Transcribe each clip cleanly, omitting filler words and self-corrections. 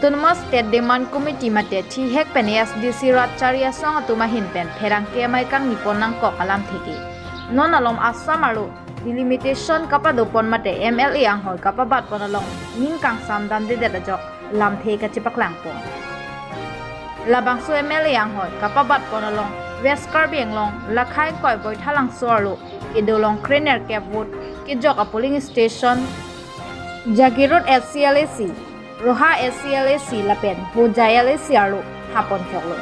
Autonomous State Demand Committee mate thi hek pen ASDC rat Chari Asong Atum Ahin pen Pherangke Amai Kepha nang ko kalam theki non alom assam aru delimitation kapado pon mate MLA ang hoi kapabat pon along ning kang sam dan de da jok lam the ka chipak lang po labang su MLA ang hoi kapabat pon along West Karbi Anglong lakhai koi boy thalang sorlu idolong Pherangke Cap vote ki jok a polling station Jagirot SCLAC Roha SCLAC lapen Bujai LAC aru hapon choklo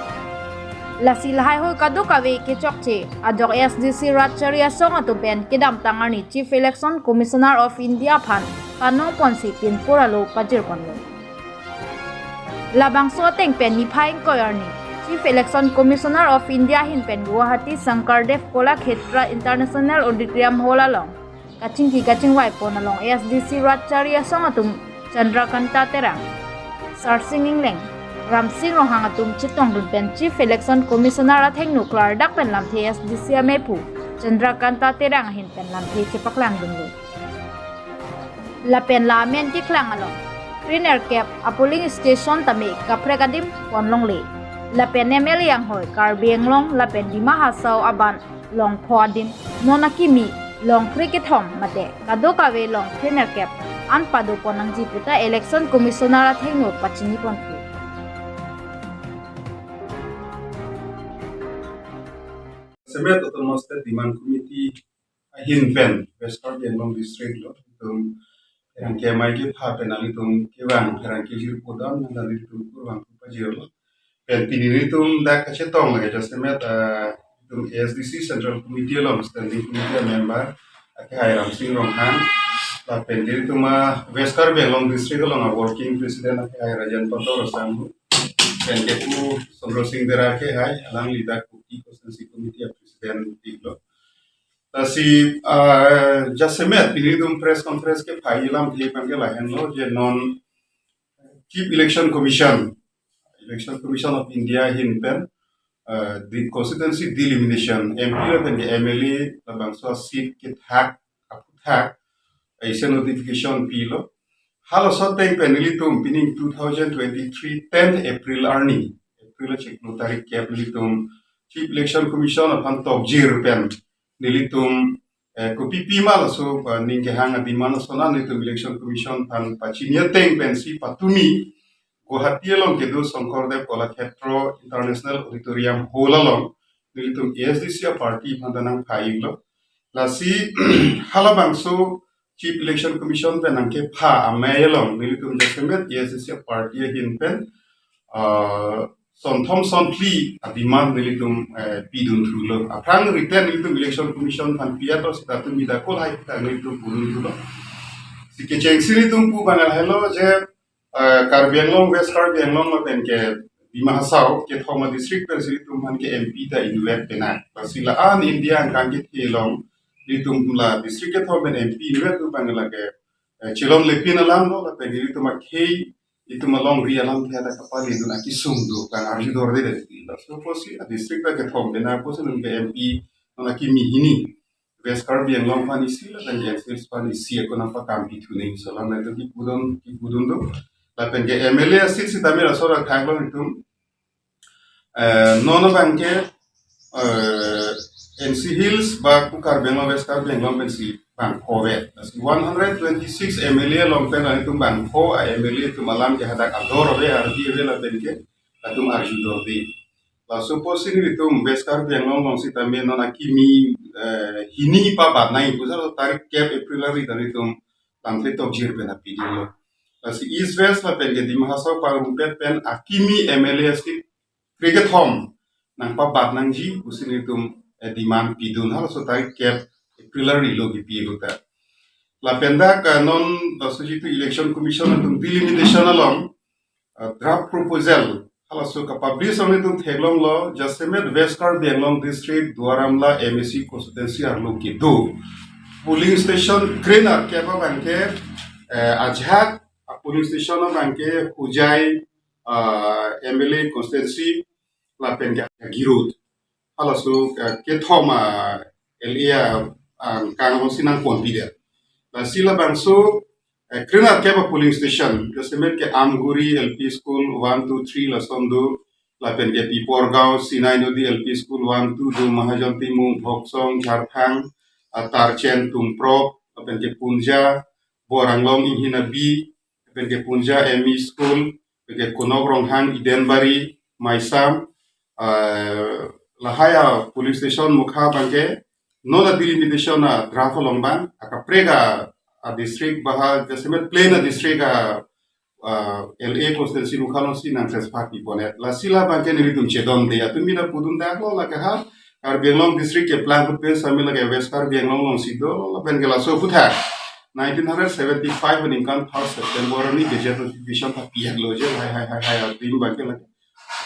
lasi lahai hoi kadu kawe ke chokche ajok ASDC rat Chari Asong Atum pen kidam tangarni Chief Election Commissioner of India phan panong ponsi tripura lo pajir konlo labang so teng pen ni phaing koyarni Chief Election Commissioner of India hin pen guwahati Sankardev Kola Khetra International Auditorium Hall along kaching wai pon along ASDC rat Chari Asong Atum Chandrakanta terang Sarsing Ingleng Ramsing Rohang Atum Chitong Dunpen Chief Election Commissioner at Heng Nuclear Dak Pen Lam The ASDC Amai Pu Chandrakanta terang hin pen lam the chepaklang dunlo la pen la men ti klang along Pherangke a polling station tame kapre kadim ponlong le la pen MLA yang hoi Karbi Anglong la pen di mahasau aban long phodin nonakimi long cricket home mate kado kawe long Pherangke an padu ponang jiputa election commissioner at Heng no pachini ponpu Semet Autonomous State Demand Committee Ahin pen West Karbi Anglong District lo tum Pherangke Amai Kepha pen alitum kewang Pherangke jirpodam nang alitum kurwang pajir lo pen pinini tum dak kachetong lagi semet tum ASDC Central Committee lo Standing Committee member akai Ramsing Ronghan la pen diri tum West Karbi Anglong District lo working president akai Rajan Pator Samu pen kepu Sondro Singh Derake hai alang lidak Constituency Committee of President Tiglo. Tasi jasemet pinidum press conference ke pailam di panggil lain lo je non Chief Election Commission of India hinpen the constituency delimitation MP la pen MLA la bangsa seat ke thak aput thak aisa notification pilo halo soteng penilitum pining 2023 10 April arni April check no tarik ke penilitum Chief Election Commission of Jir pen nilitum kopi pimal so ningke hanga di mana sona nilitum Election Commission pan pachinya teng pensi patumi guwahati along kedo Sankardev Kola Khetra International Auditorium Hall along nilitum ASDC party pandanang phailo lasi halabang so Chief Election Commission pen angke pha amai along nilitum jasemet ASDC party hin pen Son Thompson plea a demand nilitum pidun thulo aprang return nilitum Election Commission pan piato sitatum midakol hai ta nilitum purun thulo sikecheng silitum pu bangal hello je Karbi Anglong West Karbi Anglong ma pen ke di mahasau ke thoma district per silitum pan ke MP ta inuet penak pasila an India kan ke thelong nilitum la district ke thoma MP inuet tu bangala ke chilong lepin alam no la pen nilitum a kei itu malong rialam tiada kapal itu nak kisung tu kan arju dorde dari itu. So posi a district tak ketom bena posi nungke MP nak kimi ini West Karbi Anglong pan isi lah dan jenis pan isi aku nampak kampi tu nih soalnya nanti kipudon tu. Lapen ke MLA asyik si tamir asal kaglong itu nono bangke NC Hills baku Karbi Anglong West Karbi Anglong pensi Bangko wet. 126 MLA longpen itu Bangko, MLA itu malam kehadak ador we arti we la benke, itu arju dordi. La suppose ini itu West Karbi Anglong longsi tambe nona kimi hini pa bat nai pusat tarik cap April hari dari itu lantai tok jir pen api dulu. La si East West la benke di mahasau parumpet pen akimi MLA sti cricket home nang pa bat nang ji usin itu demand pidun hal so tarik cap Pilari logi piruta. La penda non sujitu Election Commission untuk delimitation along draft proposal. Kalau suka publish on itu teglong lo jasemet West Karbi Anglong District Duaramla MSC constituency arlo kido. Polling station Krenar kapa bangke ajhat polling station bangke Hujai MLA constituency la penda girut. Kalau suka kethoma LA kang sinang pon pide la sila bangso Krina Kepha polling station, Yosemite ke Amguri LP School 1 2 3 Lasondu, Lapen ke Piporgao, Sinai Nodi LP School 1 2 do Mahajan Timung, Hoksong, Jarthang, Tarchen Tumprok, Lapen ke Punja, Boranglong Inhinabi, Lapen ke Punja ME School, ke Kunogrong Hang Idenbari, Maisam, Lahaya police station Mukha Banke, no la delimitation na Drafolongban, Akaprega a district baha Yosemite plain a district LA constituency Mukhalong si nang ses party ponet. La sila banke ni ritum chedom de atumina pudun da lo la kaha Karbi district ke plan put pe samila ke West Karbi long sido la ben ke la so futha 1975 in income 3 September ni gazette notification ta piak loje hai tim banke la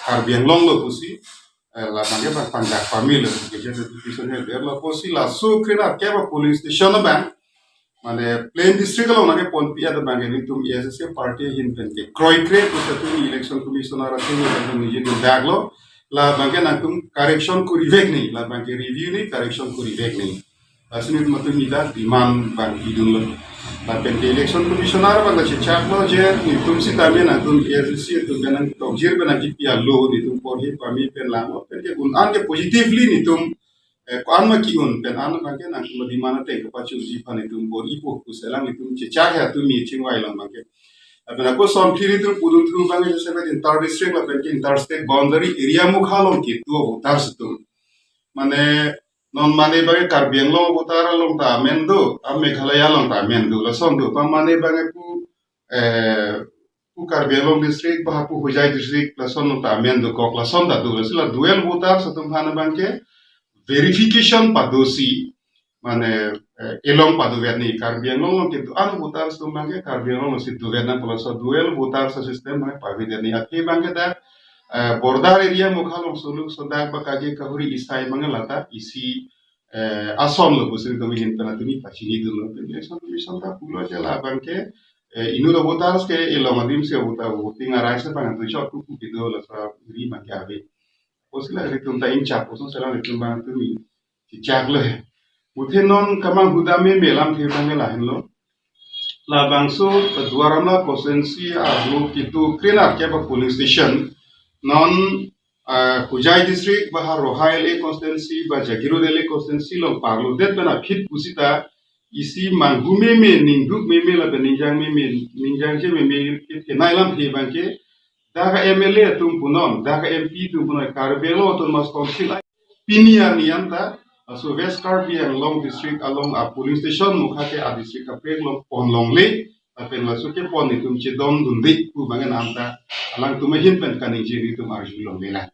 Karbi lo pusi la banke ba panjak family gazette notification he la pusi la so krina keba police station ban Mane plain district lo nage pon pia da bange ni tum ASDC party hin penke kroi kre to tu election commissioner atu ni nije do baglo la bange na tum correction kuri vek ni la bange review ni correction kuri vek ni asini tum tu nida demand bang idun lo la penke election commissioner bang che chat lo je ni tum si tamen na tum ASDC tu ganan to jir bana ki pia lo ni tum por hi pami pen la lo penke gun an ke positively ni tum kuan ma kiun pen anu bangke nang kuma di mana te kepacu uji pan itu bor ipo kuselang itu cecah ya tu mi cingwai lang bangke apen aku son phiri tu pudun tu bangke jese bet inter district la penke inter state boundary area mukhalong ki tu utar situ mane non mane bangke Karbi long utara long ta mendo am meghalaya long ta mendo la song tu pam mane bangke ku Karbi long district bah ku hujai district la son ta mendo kok la son ta tu la duel utar satu mana bangke verification padosi mane elong paduverni Karbi Anglong kintu anu butar stumbange Karbi Anglong si duverna poloso duel butar sa sistem mane paviderni ati bange da bordar area mukhalong suluk sodak bakage kahuri isai mangalata isi asom lo busin to hin penatuni pachini dulo election commission ta pulo jela banke inu lo butar ke elong adim se butar tinga raisa bangan tu shot ku kido la sa ri makave Osila ritum ta incha poson sela ritum bang tu mi cicak le muthe non kamang hudame melam the bang la hinlo la bangso duaramla constituency a group kitu krena ke ba police station non Hujai district bahar Rohai le constituency ba Jagiru le constituency lo parlo det bana fit pusita isi manghume me ningduk me la beninjang me ninjang je me ke nailam the bang ke daga MLA tum punon, daga MP tum punon Karbelo tum mas konsil pinian nianta so West Karbi Anglong district along a police station mukhake a district a preg long pon long le apen la suke pon ni tum chedom dundi ku bangen amta alang tum hin pen kaning jiri tum arju long le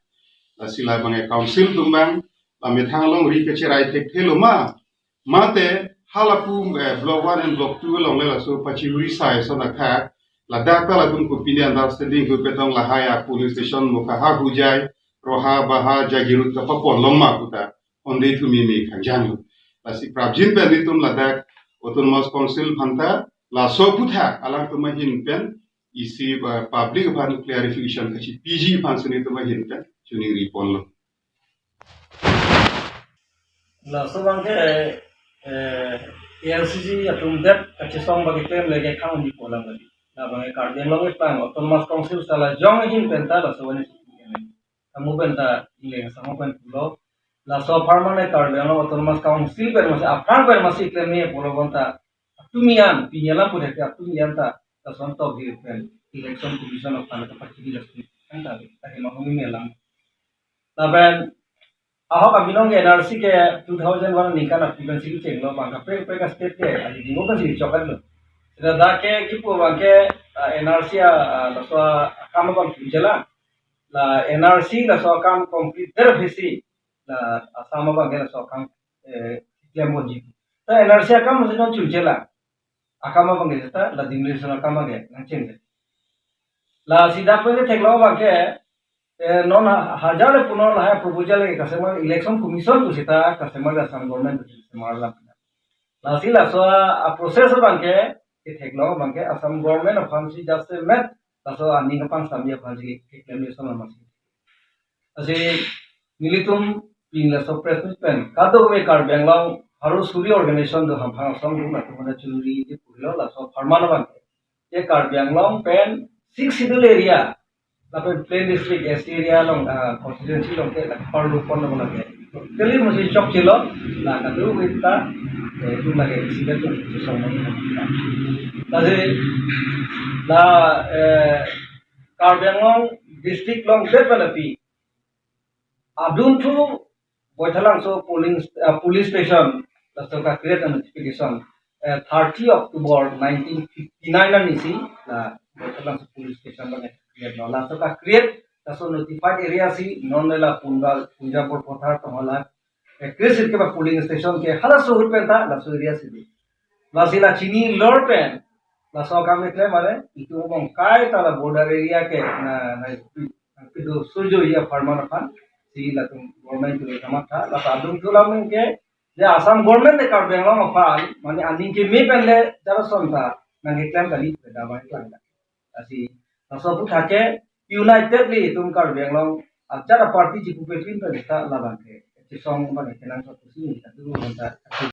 la sila bange council tum bang la methang long ri ke chirai tek theloma mate halapu block 1 and block 2 long le la so pachuri sai so na kha la data la tum ko pili understanding ko petong la haya police station muka ha hujai roha baha jagirut ka papon lomma kuta onde tu mi khanjang la si prabjin pe nitum la dak autonomous council phanta la so putha alang tu mahin pen isi public ban clarification ka si PG phansani tu mahin pen tuning repon lo la so bang ke ALCG atum det ka chisong bagi tem lege kaun di pola bagi la bang Karbi Anglong pang autonomous council sala jong hin penta la so wani kamu penta ile sama pen pulo la so permanent Karbi Anglong autonomous council per masih apang per masih klemi pulo bonta tumian pinyala pun hati tumian ta son tok di pen election commission of Canada pachidi lasti anta ta mahumi melang la ben ahok aminong NRC ke 2001 nikah nak piban sih ceng lo bangka pe ka state ke ali dingo kan sih cokan lo sudah dah ke kipu bangke NRC la so kam kon jela la NRC la so kam complete verifisi la asama bangke la so kam lemon ji ta NRC kam mesti non jela akama bangke ta la dimle so kam bangke nang ceng la sida pe theklo bangke non hajar punon lah proposal ke customer election commission tu sita customer assam government tu sita la sila so a process bangke ke theklo bangke assam government of fancy just met so ani kapang samya fancy ke claimation masih ase militum pin la so press pen kato me Karbi Anglong harus suri organization do ham phang som du na tu mana churi je purilo la so farmana bangke ये Karbi Anglong pen 6 schedule area lapen plain district S area long constituency long ke perlu pon long lage kali masih chok chilo la kadu kita itu lage sida tu sama ni tadi la Karbi Anglong district long developi abdun tu boithalang so police station lasto ka create a notification 30 October 1959 nisi la boithalang police station bang create no lasto ka create lasto notified area si non la punjapur pothar tohala create ke ba polling station ke hala so hut penta lasto area si lasila chini lor pen lasto ka me claim mare itu bang kai tala border area ke na itu surjo ya farman kan si latung government tu tamat tha la adung tu lam ke je Assam government de Karbi Anglong afal mane aning ke me penle jara sonta nang iklan kali da mai klan asi aso pu thake unitedly tum Karbi Anglong ajara party ji ku pe pin ta la ban ke song mane kenan so tu si ta tu